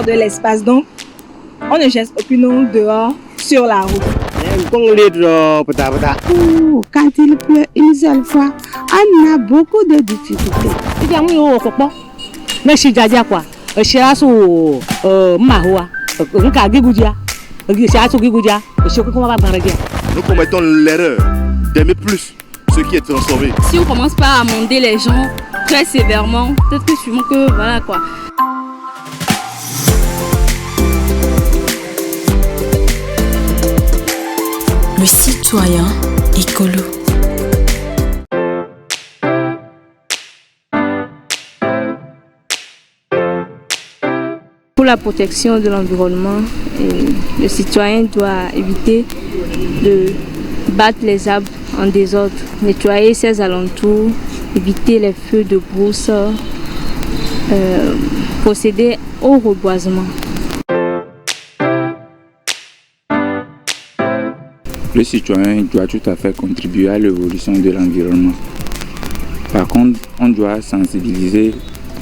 de l'espace, donc on ne jette aucune eau dehors sur la route. Quand il pleut une seule fois, on a beaucoup de difficultés. Nous commettons l'erreur d'aimer plus ce qui est transformé. Si on commence pas à amender les gens très sévèrement, peut-être que sûrement que voilà quoi. Le citoyen écolo. Pour la protection de l'environnement, le citoyen doit éviter de battre les arbres en désordre, nettoyer ses alentours, éviter les feux de brousse, procéder au reboisement. Le citoyen doit tout à fait contribuer à l'évolution de l'environnement. Par contre, on doit sensibiliser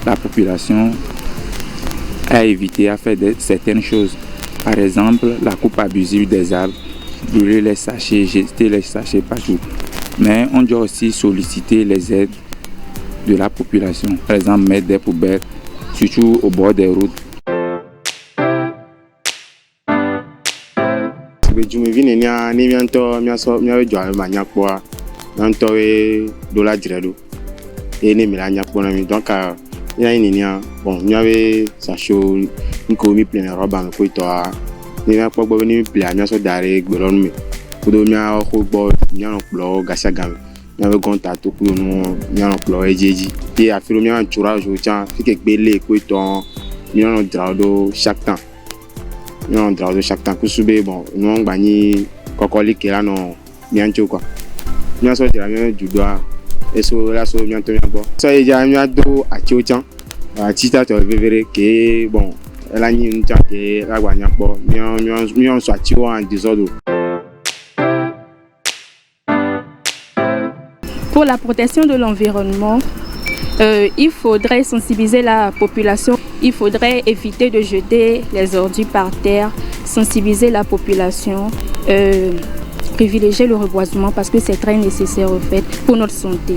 la population à éviter à faire certaines choses. Par exemple, la coupe abusive des arbres, brûler les sachets, jeter les sachets partout. Mais on doit aussi solliciter les aides de la population. Par exemple, mettre des poubelles, surtout au bord des routes. Bon, il y avait sa chose, une commis pleine de robes à me couper. Il y a pas de ni plein, il y a soit d'arrêt, gouron me. Pour il y a un robot, il y a un plat, gassagam. Il y a un contact pour nous, il y a un plat et j'ai dit. Et à faire il y a un tourage au tien, fait que belé couper. Il y a un drado chaque temps. Il y a un drado chaque temps. Que soube bon, nous on bani cocoli qui là non, bien tout quoi. Il y a soit de la même du doigt. Et sur la sauce bien tenue à bord. Ça il y a un dos à Tchotchan. Tita te verrez que bon, elle a une tante qui est la guanya bon, mion soit tio en désordre. Pour la protection de l'environnement, il faudrait sensibiliser la population. Il faudrait éviter de jeter les ordures par terre, sensibiliser la population, privilégier le reboisement parce que c'est très nécessaire au fait pour notre santé.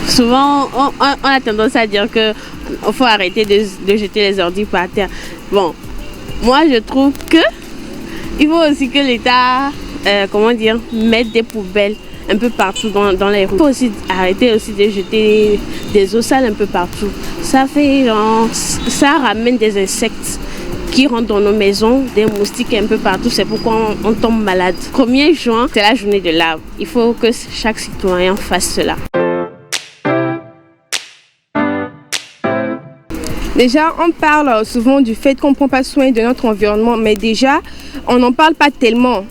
Souvent, on a tendance à dire qu'il faut arrêter de jeter les ordures par terre. Bon, moi je trouve qu'il faut aussi que l'État, mette des poubelles un peu partout dans les rues. Il faut aussi arrêter aussi de jeter des eaux sales un peu partout. Ça ramène des insectes qui rentrent dans nos maisons, des moustiques un peu partout. C'est pourquoi on tombe malade. 1er juin, c'est la journée de l'arbre. Il faut que chaque citoyen fasse cela. Déjà, on parle souvent du fait qu'on ne prend pas soin de notre environnement, mais déjà, on n'en parle pas tellement.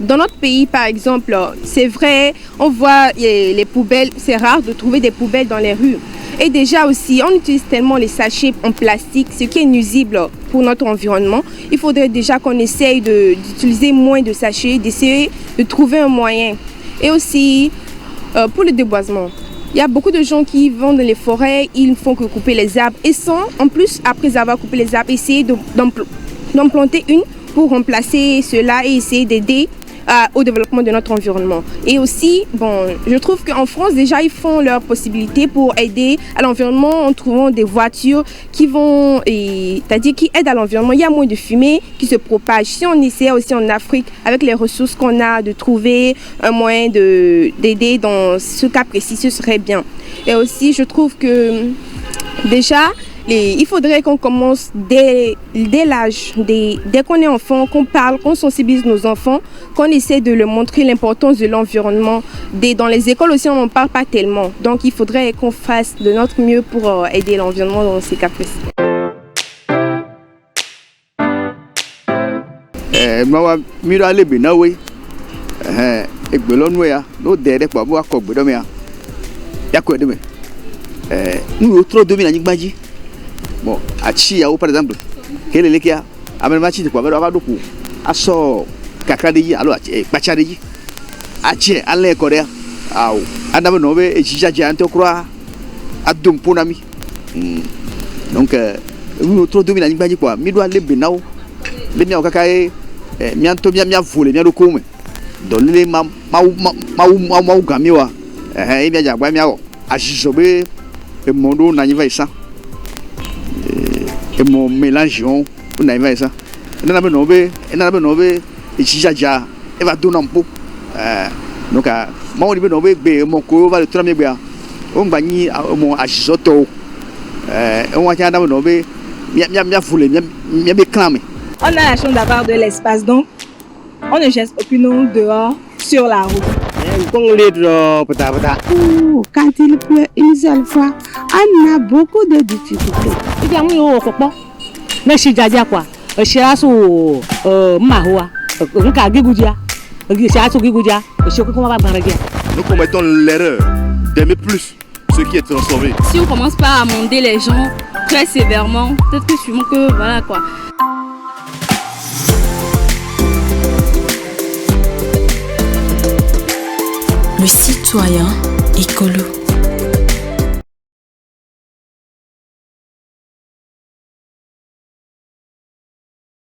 Dans notre pays, par exemple, c'est vrai, on voit les poubelles, c'est rare de trouver des poubelles dans les rues. Et déjà aussi, on utilise tellement les sachets en plastique, ce qui est nuisible pour notre environnement. Il faudrait déjà qu'on essaye d'utiliser moins de sachets, d'essayer de trouver un moyen. Et aussi, pour le déboisement. Il y a beaucoup de gens qui vont dans les forêts, ils ne font que couper les arbres et sans, en plus, après avoir coupé les arbres, essayer d'en planter une pour remplacer cela et essayer d'aider au développement de notre environnement. Et aussi, bon, je trouve qu'en France, déjà, ils font leur possibilité pour aider à l'environnement en trouvant des voitures qui vont, c'est-à-dire qui aident à l'environnement. Il y a moins de fumée qui se propage. Si on essaie aussi en Afrique, avec les ressources qu'on a, de trouver un moyen d'aider dans ce cas précis, ce serait bien. Et aussi, je trouve que déjà, il faudrait qu'on commence dès l'âge, dès qu'on est enfant, qu'on parle, qu'on sensibilise nos enfants, qu'on essaie de leur montrer l'importance de l'environnement. Dans les écoles aussi, on n'en parle pas tellement. Donc, il faudrait qu'on fasse de notre mieux pour aider l'environnement dans ces cas précis. Bon, à Chiao par exemple, quel est le cas? Avec ma petite poivre, à Doku, à so, Kakadi, alors, Pachadi, à Chie, à l'école, à Nave, et Chicha Giante, croix, à Dumpunami, Donc, nous trop dominer la ligne quoi. Mi doit les benao, les miens au cacaé, mianto bien volé, bien le coup. Donc les ma gamiwa, et bien ya miao, ajisobe, et mon dos n'a pas ça. Et mon mélange, on n'a pas ça. Et n'a pas nommé, et chijaja, et va donner un peu. Donc, moi, on dit que mon co va le tramé bien. On va ni mon ajisoto. On va dire que bien foulé, bien clamé. On a la chance d'avoir de l'espace, donc on ne jette aucune eau dehors sur la route. Quand il pleut une seule fois, on a beaucoup de difficultés. Nous commettons l'erreur d'aimer plus ce qui est transformé. Si on commence pas à amender les gens très sévèrement, peut-être que sûrement que voilà quoi. Le citoyen écolo.